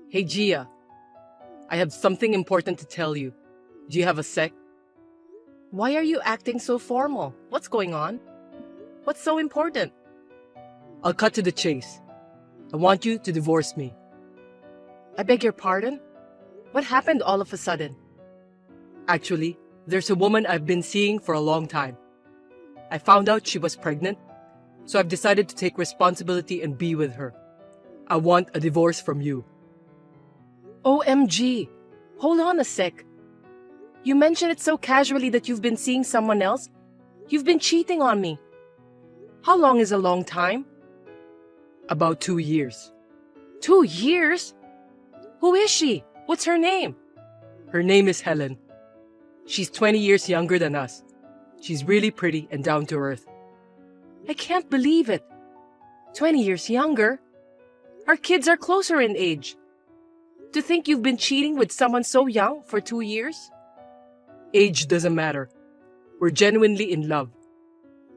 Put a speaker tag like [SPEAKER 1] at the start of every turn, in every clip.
[SPEAKER 1] Hey Gia, I have something important to tell you. Do you have a sec? Why are you acting so formal? What's going on? What's so important? I'll cut to the chase. I want you to divorce me. I beg your pardon? What happened all of a sudden? Actually, there's a woman I've been seeing for a long time. I found out she was pregnant, so I've decided to take responsibility and be with her. I want a divorce from you. OMG! Hold on a sec. You mentioned it so casually that you've been seeing someone else. You've been cheating on me. How long is a long time? About 2 years. 2 years? Who is she? What's her name? Her name is Helen. She's 20 years younger than us. She's really pretty and down to earth. I can't believe it. 20 years younger? Our kids are closer in age. To think you've been cheating with someone so young for 2 years? Age doesn't matter. We're genuinely in love.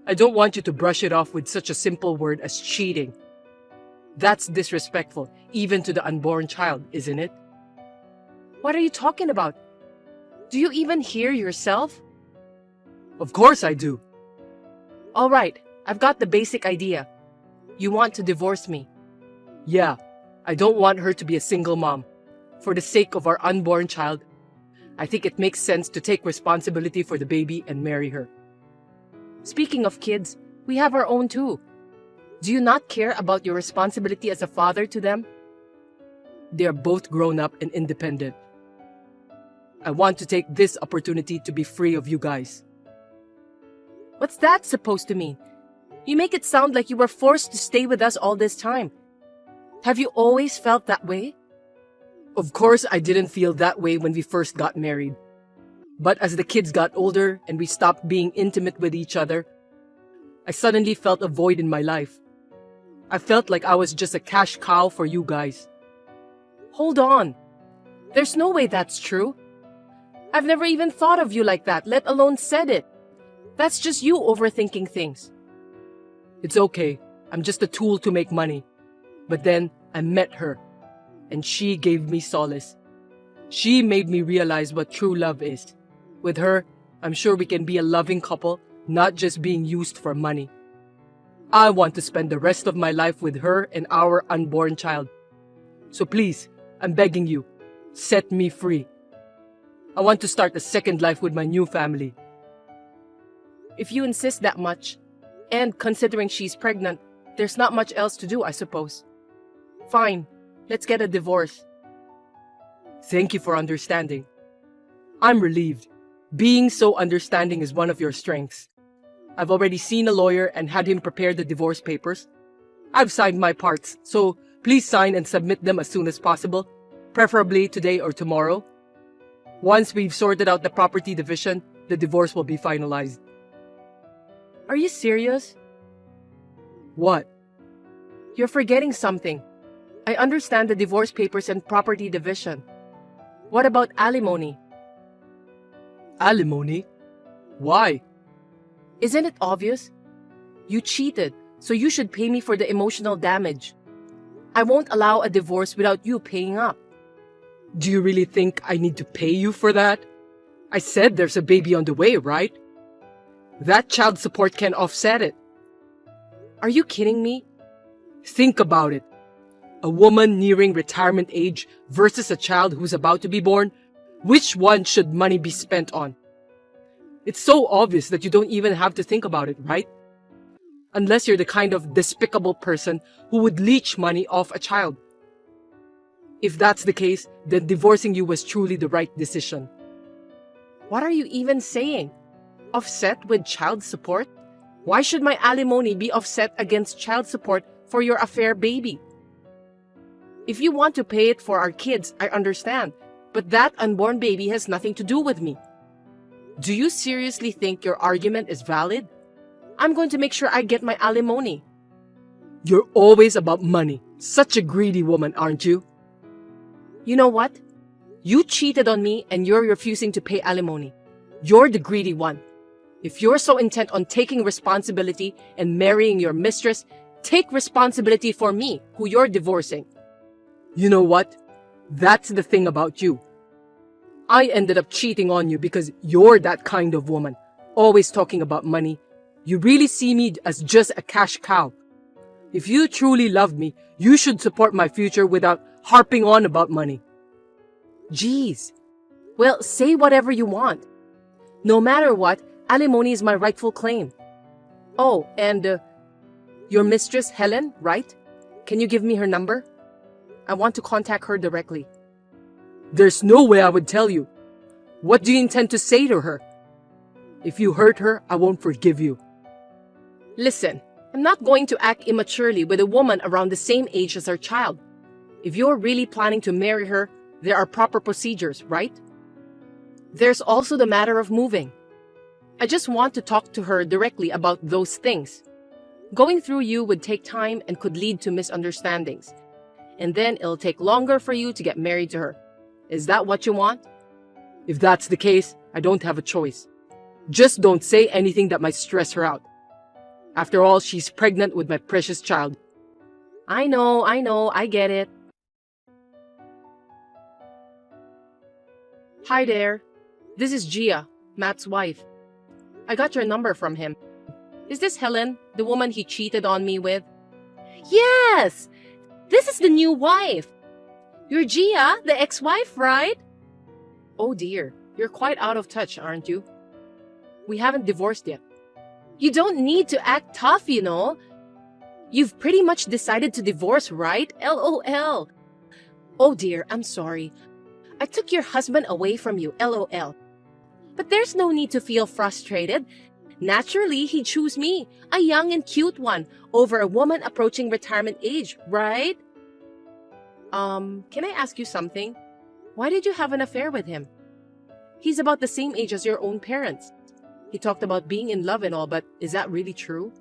[SPEAKER 1] I don't want you to brush it off with such a simple word as cheating. That's disrespectful, even to the unborn child, isn't it? What are you talking about? Do you even hear yourself? Of course I do. All right, I've got the basic idea. You want to divorce me. Yeah, I don't want her to be a single mom. For the sake of our unborn child, I think it makes sense to take responsibility for the baby and marry her. Speaking of kids, we have our own too. Do you not care about your responsibility as a father to them? They are both grown up and independent. I want to take this opportunity to be free of you guys. What's that supposed to mean? You make it sound like you were forced to stay with us all this time. Have you always felt that way? Of course, I didn't feel that way when we first got married. But as the kids got older and we stopped being intimate with each other, I suddenly felt a void in my life. I felt like I was just a cash cow for you guys. Hold on. There's no way that's true. I've never even thought of you like that, let alone said it. That's just you overthinking things. It's okay. I'm just a tool to make money. But then I met her, and she gave me solace. She made me realize what true love is. With her, I'm sure we can be a loving couple, not just being used for money. I want to spend the rest of my life with her and our unborn child. So please, I'm begging you, set me free. I want to start a second life with my new family. If you insist that much, and considering she's pregnant, there's not much else to do, I suppose. Fine, let's get a divorce. Thank you for understanding. I'm relieved. Being so understanding is one of your strengths. I've already seen a lawyer and had him prepare the divorce papers. I've signed my parts, so please sign and submit them as soon as possible, preferably today or tomorrow. Once we've sorted out the property division, the divorce will be finalized. Are you serious? What? You're forgetting something. I understand the divorce papers and property division. What about alimony? Alimony? Why? Isn't it obvious? You cheated, so you should pay me for the emotional damage. I won't allow a divorce without you paying up. Do you really think I need to pay you for that? I said there's a baby on the way, right? That child support can offset it. Are you kidding me? Think about it. A woman nearing retirement age versus a child who's about to be born, which one should money be spent on? It's so obvious that you don't even have to think about it, right? Unless you're the kind of despicable person who would leech money off a child. If that's the case, then divorcing you was truly the right decision. What are you even saying? Offset with child support? Why should my alimony be offset against child support for your affair baby? If you want to pay it for our kids, I understand, but that unborn baby has nothing to do with me. Do you seriously think your argument is valid? I'm going to make sure I get my alimony. You're always about money. Such a greedy woman, aren't you? You know what? You cheated on me and you're refusing to pay alimony. You're the greedy one. If you're so intent on taking responsibility and marrying your mistress, take responsibility for me, who you're divorcing. You know what? That's the thing about you. I ended up cheating on you because you're that kind of woman, always talking about money. You really see me as just a cash cow. If you truly loved me, you should support my future without harping on about money. Jeez. Well, say whatever you want. No matter what, alimony is my rightful claim. Oh, and your mistress, Helen, right? Can you give me her number? I want to contact her directly. There's no way I would tell you. What do you intend to say to her? If you hurt her, I won't forgive you. Listen, I'm not going to act immaturely with a woman around the same age as our child. If you're really planning to marry her, there are proper procedures, right? There's also the matter of moving. I just want to talk to her directly about those things. Going through you would take time and could lead to misunderstandings. And then it'll take longer for you to get married to her. Is that what you want? If that's the case, I don't have a choice. Just don't say anything that might stress her out. After all, she's pregnant with my precious child. I know, I get it. Hi there. This is Gia, Matt's wife. I got your number from him. Is this Helen, the woman he cheated on me with? Yes! This is the new wife. You're Gia, the ex-wife, right? Oh dear, you're quite out of touch, aren't you? We haven't divorced yet. You don't need to act tough, you know. You've pretty much decided to divorce, right? LOL. Oh dear, I'm sorry. I took your husband away from you, LOL. But there's no need to feel frustrated. Naturally, he'd choose me, a young and cute one, over a woman approaching retirement age, right? Can I ask you something? Why did you have an affair with him? He's about the same age as your own parents. He talked about being in love and all, but is that really true?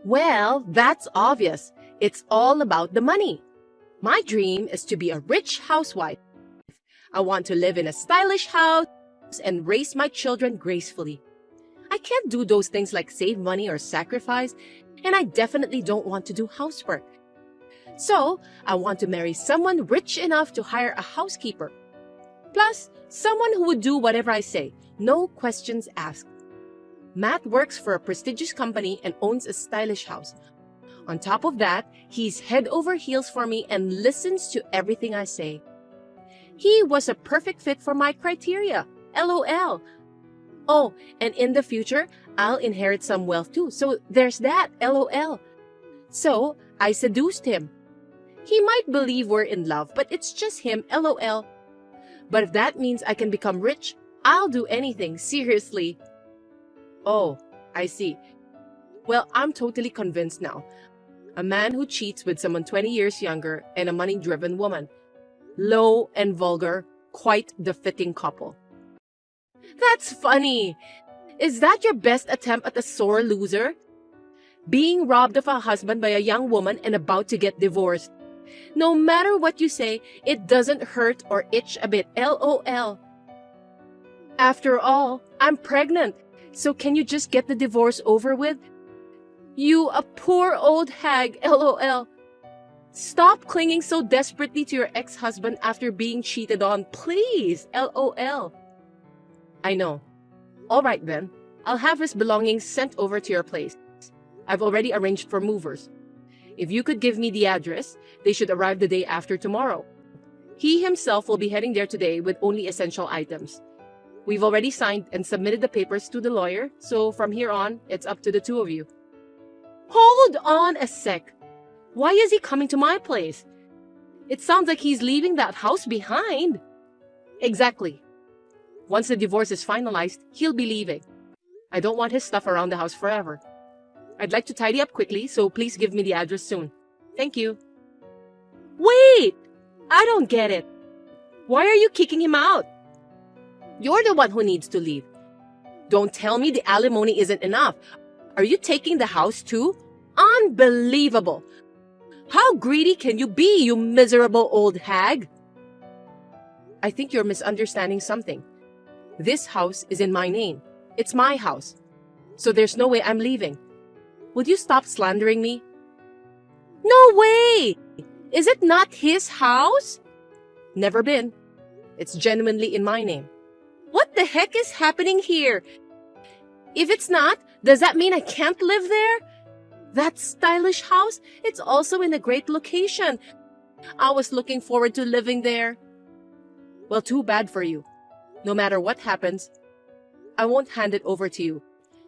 [SPEAKER 1] Well, that's obvious. It's all about the money. My dream is to be a rich housewife. I want to live in a stylish house and raise my children gracefully. I can't do those things like save money or sacrifice, and I definitely don't want to do housework. So, I want to marry someone rich enough to hire a housekeeper. Plus, someone who would do whatever I say, no questions asked. Matt works for a prestigious company and owns a stylish house. On top of that, he's head over heels for me and listens to everything I say. He was a perfect fit for my criteria. LOL. Oh, and in the future, I'll inherit some wealth too. So there's that. LOL. So I seduced him. He might believe we're in love, but it's just him. LOL. But if that means I can become rich, I'll do anything. Seriously. Oh, I see. Well, I'm totally convinced now. A man who cheats with someone 20 years younger and a money-driven woman. Low and vulgar, quite the fitting couple. That's funny. Is that your best attempt at a sore loser? Being robbed of a husband by a young woman and about to get divorced. No matter what you say, it doesn't hurt or itch a bit. LOL. After all, I'm pregnant. So can you just get the divorce over with? You a poor old hag. LOL. Stop clinging so desperately to your ex-husband after being cheated on, please. LOL. I know. All right then. I'll have his belongings sent over to your place. I've already arranged for movers. If you could give me the address, they should arrive the day after tomorrow. He himself will be heading there today with only essential items. We've already signed and submitted the papers to the lawyer, so from here on, it's up to the two of you. Hold on a sec. Why is he coming to my place? It sounds like he's leaving that house behind. Exactly. Once the divorce is finalized, he'll be leaving. I don't want his stuff around the house forever. I'd like to tidy up quickly, so please give me the address soon. Thank you. Wait! I don't get it. Why are you kicking him out? You're the one who needs to leave. Don't tell me the alimony isn't enough. Are you taking the house too? Unbelievable! How greedy can you be, you miserable old hag? I think you're misunderstanding something. This house is in my name. It's my house. So there's no way I'm leaving. Would you stop slandering me? No way! Is it not his house? Never been. It's genuinely in my name. What the heck is happening here? If it's not, does that mean I can't live there? That stylish house, it's also in a great location. I was looking forward to living there. Well, too bad for you. No matter what happens, I won't hand it over to you.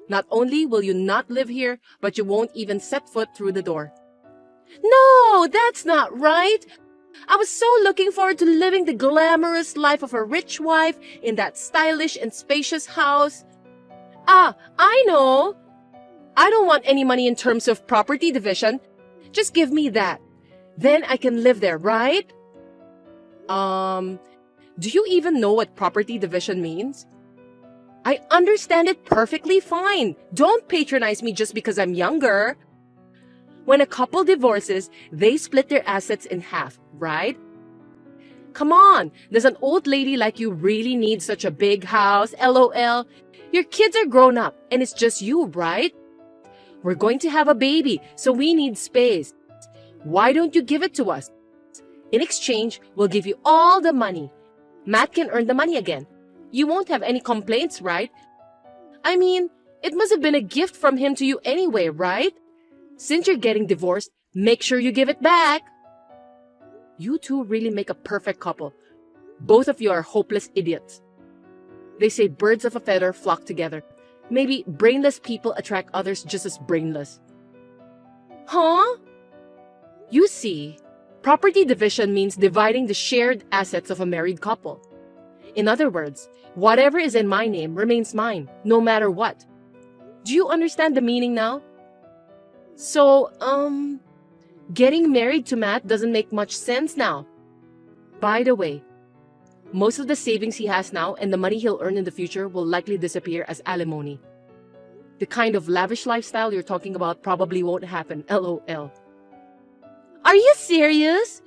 [SPEAKER 1] Not only will you not live here, but you won't even set foot through the door. No, that's not right. I was so looking forward to living the glamorous life of a rich wife in that stylish and spacious house. Ah, I know. I don't want any money in terms of property division. Just give me that. Then I can live there, right? Do you even know what property division means? I understand it perfectly fine. Don't patronize me just because I'm younger. When a couple divorces, they split their assets in half, right? Come on, does an old lady like you really need such a big house? LOL. Your kids are grown up and it's just you, right? We're going to have a baby, so we need space. Why don't you give it to us? In exchange, we'll give you all the money. Matt can earn the money again. You won't have any complaints, right? I mean, it must have been a gift from him to you anyway, right? Since you're getting divorced, make sure you give it back. You two really make a perfect couple. Both of you are hopeless idiots. They say birds of a feather flock together. Maybe brainless people attract others just as brainless. Huh? You see, property division means dividing the shared assets of a married couple. In other words, whatever is in my name remains mine, no matter what. Do you understand the meaning now? So, getting married to Matt doesn't make much sense now. By the way, most of the savings he has now and the money he'll earn in the future will likely disappear as alimony. The kind of lavish lifestyle you're talking about probably won't happen, LOL. Are you serious?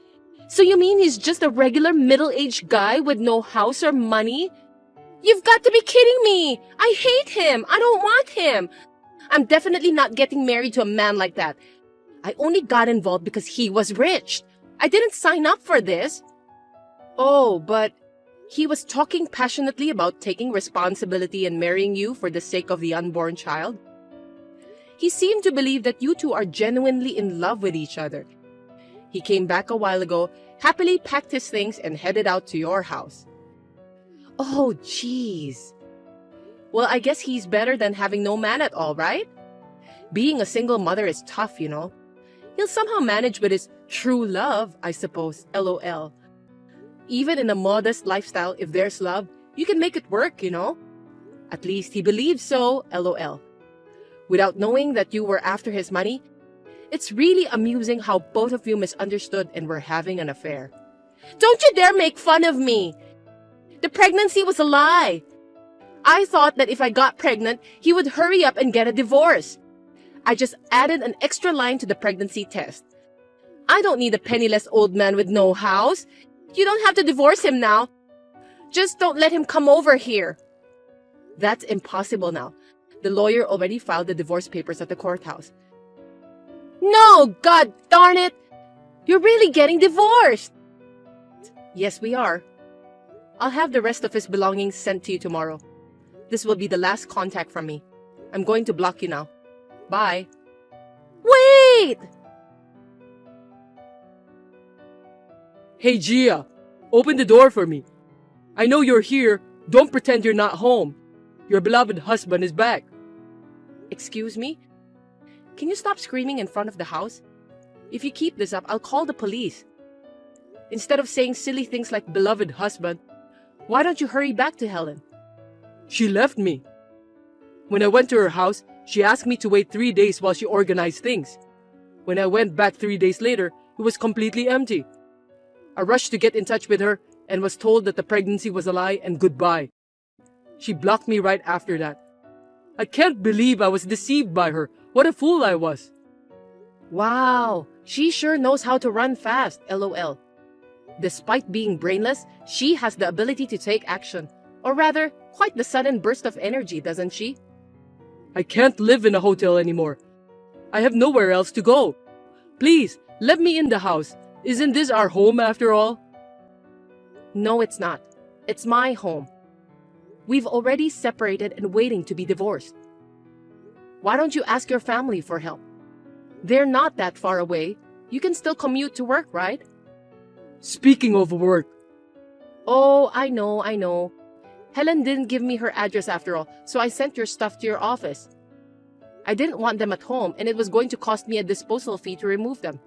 [SPEAKER 1] So you mean he's just a regular middle-aged guy with no house or money? You've got to be kidding me! I hate him! I don't want him! I'm definitely not getting married to a man like that. I only got involved because he was rich. I didn't sign up for this. Oh, but he was talking passionately about taking responsibility and marrying you for the sake of the unborn child. He seemed to believe that you two are genuinely in love with each other. He came back a while ago, happily packed his things and headed out to your house. Oh, jeez. Well, I guess he's better than having no man at all, right? Being a single mother is tough, you know. He'll somehow manage with his true love, I suppose, LOL. Even in a modest lifestyle, if there's love, you can make it work, you know. At least he believes so, LOL. Without knowing that you were after his money, it's really amusing how both of you misunderstood and were having an affair. Don't you dare make fun of me! The pregnancy was a lie! I thought that if I got pregnant, he would hurry up and get a divorce. I just added an extra line to the pregnancy test. I don't need a penniless old man with no house. You don't have to divorce him now. Just don't let him come over here. That's impossible now. The lawyer already filed the divorce papers at the courthouse. No, God darn it! You're really getting divorced! Yes, we are. I'll have the rest of his belongings sent to you tomorrow. This will be the last contact from me. I'm going to block you now. Bye. Wait!
[SPEAKER 2] Hey, Gia, open the door for me. I know you're here. Don't pretend you're not home. Your beloved husband is back.
[SPEAKER 1] Excuse me? Can you stop screaming in front of the house? If you keep this up, I'll call the police. Instead of saying silly things like beloved husband, why don't you hurry back to Helen?
[SPEAKER 2] She left me. When I went to her house, she asked me to wait 3 days while she organized things. When I went back 3 days later, it was completely empty. I rushed to get in touch with her and was told that the pregnancy was a lie and goodbye. She blocked me right after that. I can't believe I was deceived by her. What a fool I was.
[SPEAKER 1] Wow, she sure knows how to run fast, LOL. Despite being brainless, she has the ability to take action. Or rather, quite the sudden burst of energy, doesn't she?
[SPEAKER 2] I can't live in a hotel anymore. I have nowhere else to go. Please, let me in the house. Isn't this our home after all?
[SPEAKER 1] No, it's not. It's my home. We've already separated and waiting to be divorced. Why don't you ask your family for help? They're not that far away. You can still commute to work, right?
[SPEAKER 2] Speaking of work,
[SPEAKER 1] Oh, I know. Helen didn't give me her address after all, so I sent your stuff to your office. I didn't want them at home, and it was going to cost me a disposal fee to remove them.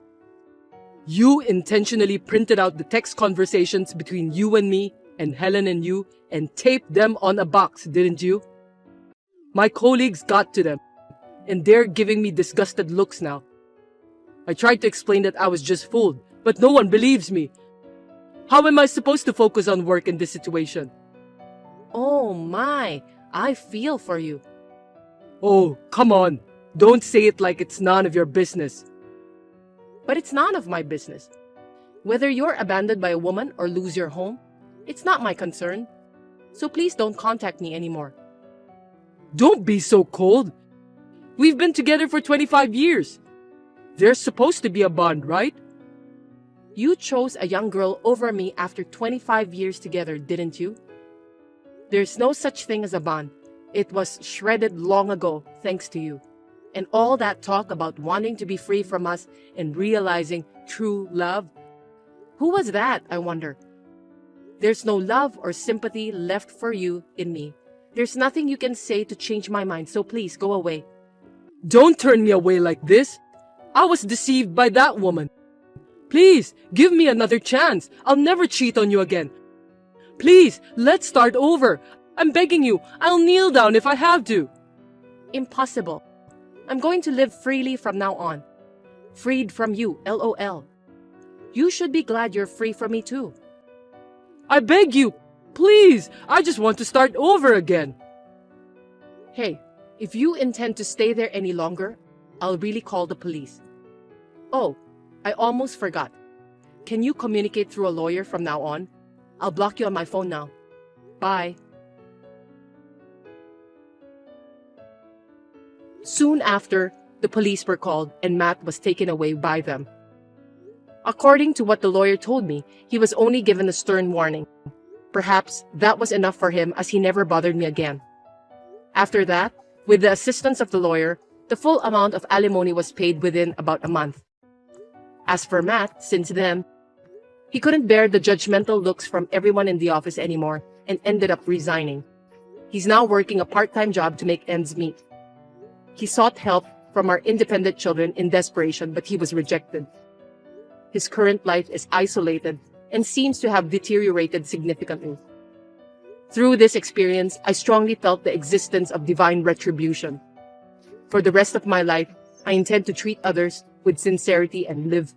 [SPEAKER 2] you intentionally printed out the text conversations between you and me and Helen and you and taped them on a box, didn't you? My colleagues got to them, and they're giving me disgusted looks now. I tried to explain that I was just fooled, but no one believes me. How am I supposed to focus on work in this situation?
[SPEAKER 1] Oh my, I feel for you.
[SPEAKER 2] Oh, come on. Don't say it like it's none of your business.
[SPEAKER 1] But it's none of my business. Whether you're abandoned by a woman or lose your home, it's not my concern. So please don't contact me anymore.
[SPEAKER 2] Don't be so cold. We've been together for 25 years. There's supposed to be a bond, right?
[SPEAKER 1] You chose a young girl over me after 25 years together, didn't you? There's no such thing as a bond. It was shredded long ago, thanks to you. And all that talk about wanting to be free from us and realizing true love. Who was that, I wonder? There's no love or sympathy left for you in me. There's nothing you can say to change my mind, so please go away.
[SPEAKER 2] Don't turn me away like this. I was deceived by that woman. Please, give me another chance. I'll never cheat on you again. Please, let's start over. I'm begging you. I'll kneel down if I have to.
[SPEAKER 1] Impossible. I'm going to live freely from now on. Freed from you, LOL. You should be glad you're free from me too.
[SPEAKER 2] I beg you. Please, I just want to start over again.
[SPEAKER 1] Hey, if you intend to stay there any longer, I'll really call the police. Oh, I almost forgot. Can you communicate through a lawyer from now on? I'll block you on my phone now. Bye. Soon after, the police were called and Matt was taken away by them. According to what the lawyer told me, he was only given a stern warning. Perhaps that was enough for him as he never bothered me again. After that, with the assistance of the lawyer, the full amount of alimony was paid within about a month. As for Matt, since then, he couldn't bear the judgmental looks from everyone in the office anymore and ended up resigning. He's now working a part-time job to make ends meet. He sought help from our independent children in desperation, but he was rejected. His current life is isolated and seems to have deteriorated significantly. Through this experience, I strongly felt the existence of divine retribution. For the rest of my life, I intend to treat others with sincerity and live